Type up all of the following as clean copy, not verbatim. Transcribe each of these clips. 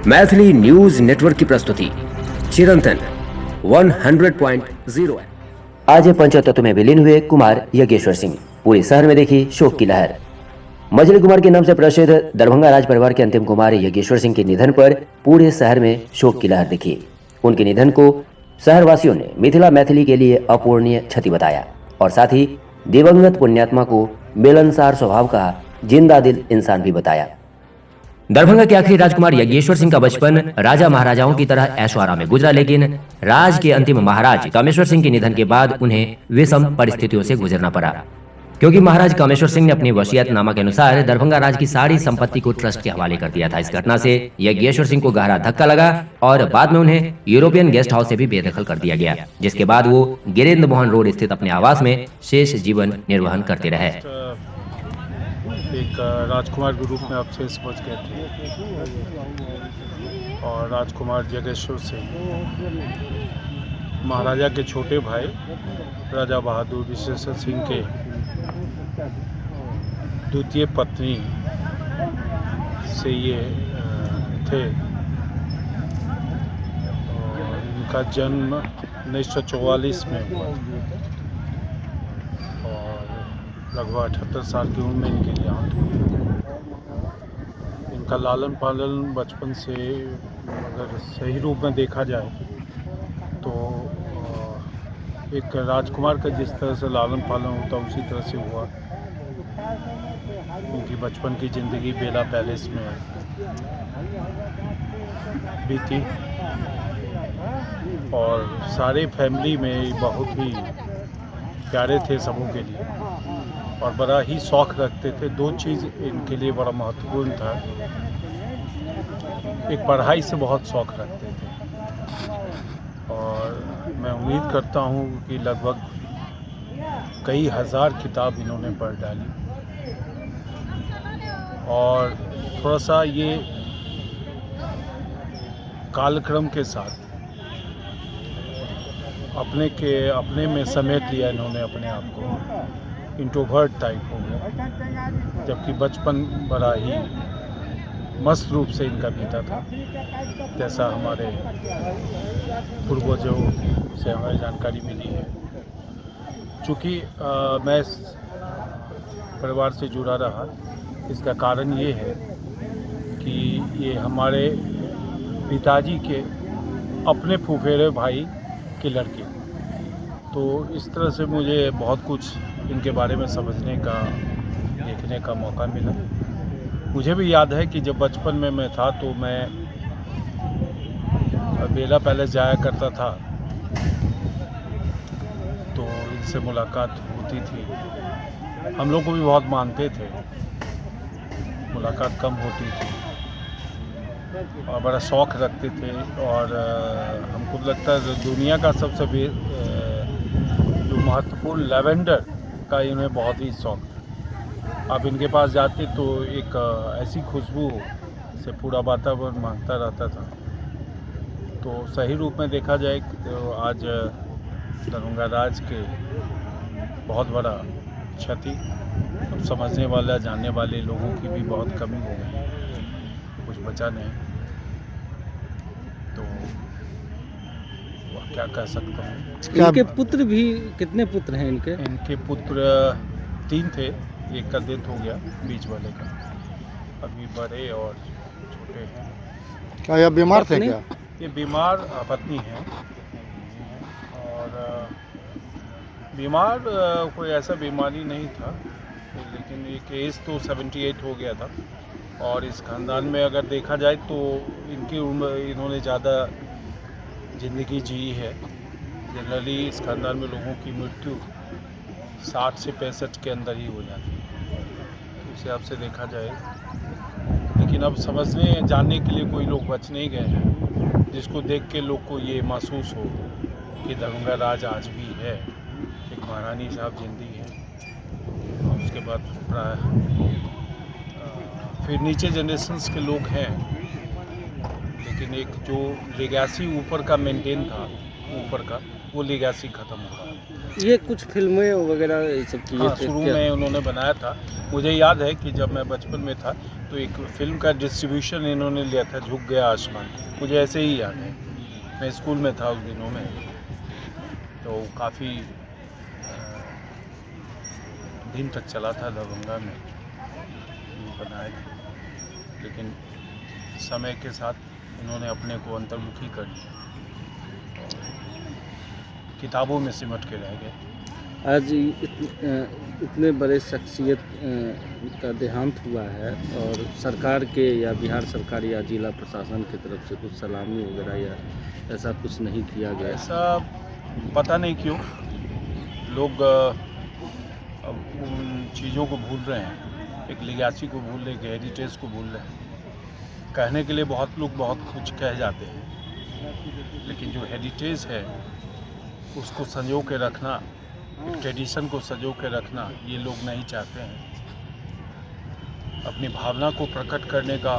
Maithili news network की प्रस्तुति चिरंतन 100.0। आज पंचतत्व में विलीन हुए कुमार यज्ञेश्वर सिंह। पूरे शहर में देखी शोक की लहर। मछली कुमार के नाम से प्रसिद्ध दरभंगा राज परिवार के अंतिम कुमार यज्ञेश्वर सिंह के निधन पर पूरे शहर में शोक की लहर दिखी। उनके निधन को शहरवासियों ने मिथिला मैथिली के लिए अपूरणीय क्षति बताया और साथ ही दिवंगत पुण्यात्मा को मिलनसार स्वभाव का जिंदा दिल इंसान भी बताया। दरभंगा के आखिरी राजकुमार यज्ञेश्वर सिंह का बचपन राजा महाराजाओं की तरह ऐशो आराम में गुजरा, लेकिन राज के अंतिम महाराज कामेश्वर सिंह के निधन के बाद उन्हें विषम परिस्थितियों से गुजरना पड़ा, क्योंकि महाराज कामेश्वर सिंह ने अपनी वसीयतनामा के अनुसार दरभंगा राज की सारी संपत्ति को ट्रस्ट के हवाले कर दिया था। इस घटना से यज्ञेश्वर सिंह को गहरा धक्का लगा और बाद में उन्हें यूरोपियन गेस्ट हाउस से भी बेदखल कर दिया गया, जिसके बाद वो गिरिंद्र मोहन रोड स्थित अपने आवास में शेष जीवन निर्वहन करते रहे। एक राजकुमार के रूप में आपसे समझ गए थे और राजकुमार यज्ञेश्वर सिंह महाराजा के छोटे भाई राजा बहादुर विशेश्वर सिंह के द्वितीय पत्नी से ये थे। और इनका जन्म 1944 में हुआ और लगभग 78 साल की उम्र में इनकी देहांत हुई। इनका लालन पालन बचपन से अगर सही रूप में देखा जाए तो एक राजकुमार का जिस तरह से लालन पालन होता उसी तरह से हुआ। उनकी बचपन की ज़िंदगी बेला पैलेस में बीती और सारे फैमिली में बहुत ही प्यारे थे सबों के लिए और बड़ा ही शौक़ रखते थे। दो चीज़ इनके लिए बड़ा महत्वपूर्ण था, एक पढ़ाई से बहुत शौक़ रखते थे और मैं उम्मीद करता हूँ कि लगभग कई हज़ार किताब इन्होंने पढ़ डाली। और थोड़ा सा ये कालक्रम के साथ अपने में समेट लिया इन्होंने अपने आप को, इंट्रोवर्ट टाइप हो गया, जबकि बचपन बड़ा ही मस्त रूप से इनका बीता था, जैसा हमारे पूर्वजों से हमें जानकारी मिली है। चूँकि मैं इस परिवार से जुड़ा रहा, इसका कारण ये है कि ये हमारे पिताजी के अपने फुफेरे भाई के लड़के, तो इस तरह से मुझे बहुत कुछ इनके बारे में समझने का देखने का मौका मिला। मुझे भी याद है कि जब बचपन में मैं था तो मैं बेला पैलेस जाया करता था तो इनसे मुलाकात होती थी। हम लोग को भी बहुत मानते थे, मुलाकात कम होती थी और बड़ा शौक़ रखते थे। और हमको लगता है दुनिया का सबसे जो महत्वपूर्ण लैवेंडर का इन्हें बहुत ही शौक़ था। आप इनके पास जाते तो एक ऐसी खुशबू से पूरा वातावरण महकता रहता था। तो सही रूप में देखा जाए तो आज दरभंगा राज के बहुत बड़ा क्षति, अब समझने वाला जानने वाले लोगों की भी बहुत कमी हो गई, कुछ बचा नहीं। तो क्या कह सकता हूँ। इनके पुत्र भी, कितने पुत्र हैं इनके? इनके पुत्र 3 थे, एक का डेथ हो गया, बीच वाले का, अभी बड़े और छोटे हैं। क्या यह बीमार थे क्या? ये बीमार पत्नी है और बीमार कोई ऐसा बीमारी नहीं था, लेकिन एक एज तो 78 हो गया था। और इस खानदान में अगर देखा जाए तो इनकी उम्र, इन्होंने ज़्यादा ज़िंदगी जी है। जनरली इस खानदान में लोगों की मृत्यु 60 से 65 के अंदर ही हो जाती है, तो उस हिसाब से देखा जाए। लेकिन अब समझने जानने के लिए कोई लोग बच नहीं गए हैं, जिसको देख के लोग को ये महसूस हो कि दरभंगा राज आज भी है, एक महारानी साहब जिंदी है। और उसके बाद फिर नीचे जनरेशन्स के लोग हैं, लेकिन एक जो लेगेसी ऊपर का मेंटेन था, ऊपर का वो लेगेसी ख़त्म हो रहा है। ये कुछ फिल्में वगैरह ये सब किए हाँ, थे शुरू क्या? में उन्होंने बनाया था। मुझे याद है कि जब मैं बचपन में था तो एक फिल्म का डिस्ट्रीब्यूशन इन्होंने लिया था, झुक गया आसमान। मुझे ऐसे ही याद है, मैं स्कूल में था उस दिनों में, तो काफ़ी दिन तक चला था दरभंगा में बनाए थे, लेकिन समय के साथ इन्होंने अपने को अंतर्मुखी कर लिया, किताबों में सिमट के रह गए। आज इतने बड़े शख्सियत का देहांत हुआ है और सरकार के या बिहार सरकार या जिला प्रशासन की तरफ से कुछ सलामी वगैरह या ऐसा कुछ नहीं किया गया। ऐसा पता नहीं क्यों लोग अब उन चीज़ों को भूल रहे हैं, एक लिगासी को भूल रहे हैं, एक हेरिटेज को भूल रहे हैं। कहने के लिए बहुत लोग बहुत कुछ कह जाते हैं, लेकिन जो हेरिटेज है उसको संजो के रखना, ट्रेडिशन को संजो के रखना, ये लोग नहीं चाहते हैं। अपनी भावना को प्रकट करने का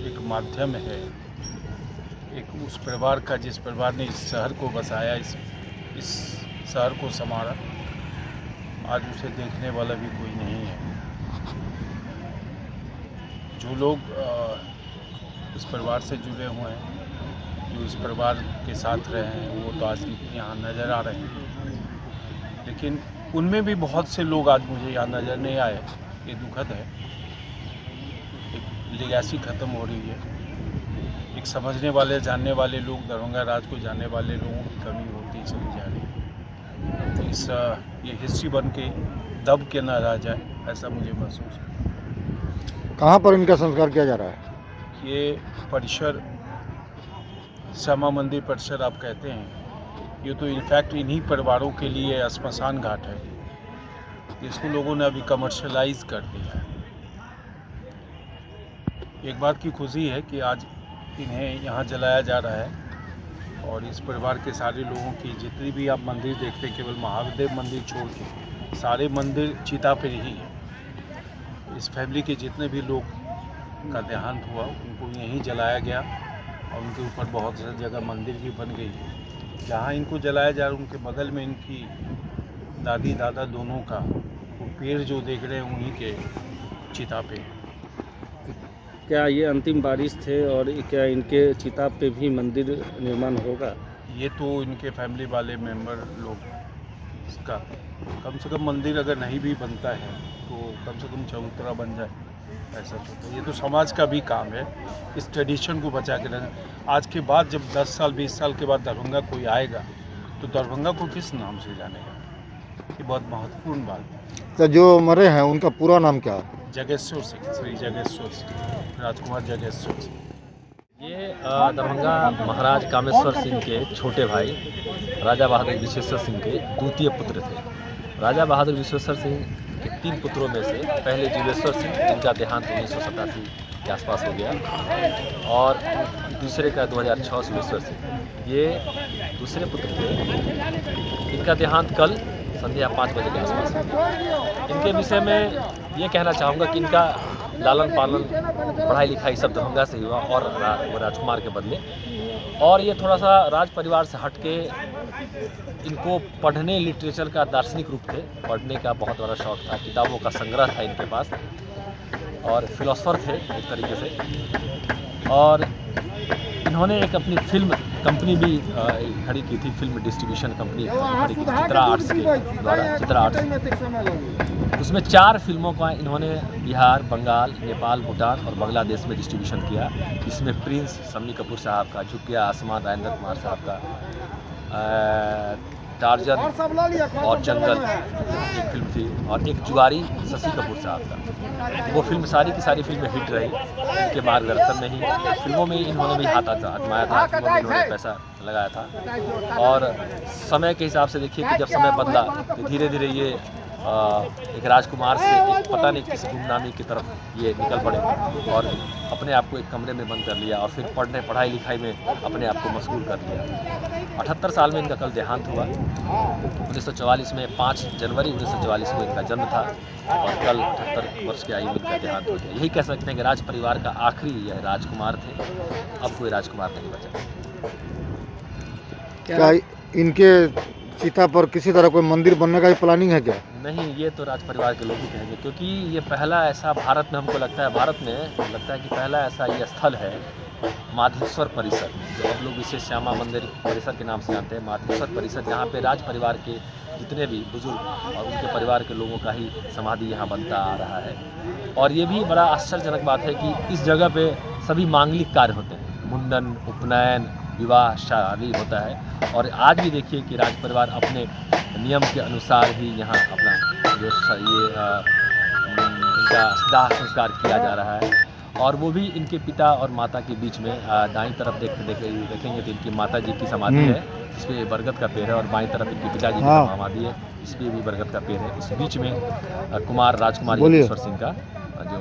एक माध्यम है, एक उस परिवार का जिस परिवार ने इस शहर को बसाया, इस शहर को संवारा, आज उसे देखने वाला भी कोई नहीं है। जो लोग इस परिवार से जुड़े हुए हैं, जो इस परिवार के साथ रहे हैं, वो तो आज यहाँ नज़र आ रहे हैं, लेकिन उनमें भी बहुत से लोग आज मुझे यहाँ नज़र नहीं आए। ये दुखद है, एक लेगेसी ख़त्म हो रही है, एक समझने वाले जानने वाले लोग, दरभंगा राज को जानने वाले लोगों की कमी होती चली जा रही है। ये हिस्ट्री बन के दब के ना रह जाए, ऐसा मुझे महसूस है। कहाँ पर इनका संस्कार किया जा रहा है? ये परिसर, श्यामा मंदिर परिसर आप कहते हैं, ये तो इनफैक्ट इन्हीं परिवारों के लिए श्मशान घाट है, इसको लोगों ने अभी कमर्शलाइज कर दिया है। एक बात की खुशी है कि आज इन्हें यहाँ जलाया जा रहा है, और इस परिवार के सारे लोगों की जितनी भी आप मंदिर देखते हैं, केवल महादेव मंदिर छोड़ के सारे मंदिर चिता पर ही है। इस फैमिली के जितने भी लोग का देहांत हुआ उनको यहीं जलाया गया, और उनके ऊपर बहुत सारी जगह मंदिर भी बन गई है। जहाँ इनको जलाया जा रहा है उनके बगल में इनकी दादी दादा दोनों का वो पेड़ जो देख रहे हैं उन्हीं के चिता पे। क्या ये अंतिम बारिश थे और क्या इनके चिता पे भी मंदिर निर्माण होगा? ये तो इनके फैमिली वाले मेंबर लोग इसका कम से कम मंदिर अगर नहीं भी बनता है तो कम से कम चबूतरा बन जाए, ऐसा सोचो। ये तो समाज का भी काम है इस ट्रेडिशन को बचा के रखना। आज के बाद जब 10 साल 20 साल के बाद दरभंगा कोई आएगा तो दरभंगा को किस नाम से जानेगा, ये बहुत महत्वपूर्ण बात है। तो जो मरे हैं उनका पूरा नाम क्या है? जगेश्वर सिंह, श्री जगेश्वर सिंह, राजकुमार जगेश्वर सिंह। ये दरभंगा महाराज कामेश्वर सिंह के छोटे भाई राजा बहादुर विश्वेश्वर सिंह के द्वितीय पुत्र थे। राजा बहादुर विश्वेश्वर सिंह के 3 पुत्रों में से पहले जीवेश्वर सिंह, जिनका देहांत 1987 के आसपास हो गया, और दूसरे का 2006 सुरेश्वर सिंह, ये दूसरे पुत्र थे। इनका देहांत कल संध्या 5 बजे के आसपास हो गया। इनके विषय में ये कहना चाहूँगा कि इनका लालन पालन, पढ़ाई लिखाई सब दरभंगा से हुआ, और वो राजकुमार के बदले। और ये थोड़ा सा राज परिवार से हटके इनको पढ़ने, लिटरेचर का दार्शनिक रूप थे, पढ़ने का बहुत बड़ा शौक था, किताबों का संग्रह था इनके पास, और फिलोसफर थे एक तरीके से। और इन्होंने एक अपनी फिल्म कंपनी भी खड़ी की थी, फिल्म डिस्ट्रीब्यूशन कंपनी खड़ी की थी चित्रा आर्ट्स के द्वारा, चित्रा आर्ट्स। उसमें 4 फिल्मों का इन्होंने बिहार, बंगाल, नेपाल, भूटान और बांग्लादेश में डिस्ट्रीब्यूशन किया। इसमें प्रिंस शम्मी कपूर साहब का, झुक गया आसमान राजेंद्र कुमार साहब का, टार्जन और जंगल एक फिल्म थी, और एक जुआरी शशि कपूर साहब का। वो फिल्म सारी की सारी फिल्में हिट रही इनके मार्गदर्शन में ही। फिल्मों में इन्होंने भी हाथ आजमाया था, फिल्मों में इन्होंने पैसा लगाया था। और समय के हिसाब से देखिए कि जब समय बदला तो धीरे धीरे ये एक राजकुमार से एक पता नहीं किस गुमनामी की तरफ ये निकल पड़े, और अपने आप को एक कमरे में बंद कर लिया, और फिर पढ़ाई लिखाई में अपने आप को मशगूल कर लिया। 78 साल में इनका कल देहांत हुआ। 1944 में 5 जनवरी 1944 को इनका जन्म था, और कल 78 वर्ष की आयु में इनका देहांत हो गया। यही कह सकते हैं कि राज परिवार का आखिरी यह राजकुमार थे, अब कोई राजकुमार नहीं बचा। क्या इनके चिता पर किसी तरह कोई मंदिर बनने का भी प्लानिंग है क्या? नहीं, ये तो राज परिवार के लोग ही कहेंगे, क्योंकि ये पहला ऐसा भारत में, हमको लगता है भारत में लगता है कि पहला ऐसा ये स्थल है माधेश्वर परिसर, जो हम लोग विशेष श्यामा मंदिर परिसर के नाम से जानते हैं, माधेश्वर परिसर, जहाँ पे राज परिवार के जितने भी बुजुर्ग और उनके परिवार के लोगों का ही समाधि यहाँ बनता आ रहा है। और ये भी बड़ा आश्चर्यजनक बात है कि इस जगह पे सभी मांगलिक कार्य होते हैं, मुंडन, उपनयन, विवाह, शादी होता है। और आज भी देखिए कि राज परिवार अपने नियम के अनुसार ही यहाँ अपना जो इनका दाह संस्कार किया जा रहा है। और वो भी इनके पिता और माता के बीच में दाईं तरफ देखेंगे तो इनकी माता जी की समाधि है, जिसमें बरगद का पेड़ है, और बाईं तरफ इनके पिताजी की समाधि है, इसमें भी बरगद का पेड़ है। इस बीच में कुमार राजकुमार योगेश्वर सिंह का जो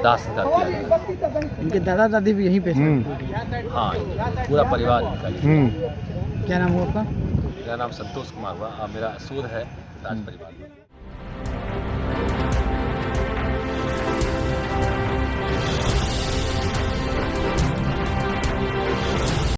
दाह संस्कार किया गया है। इनके दादा दादी भी यहीं पे थे। हाँ, पूरा परिवार इनका यही है। क्या नाम हुआ आपका? मेरा नाम संतोष कुमार हुआ और मेरा सूद है राज परिवार।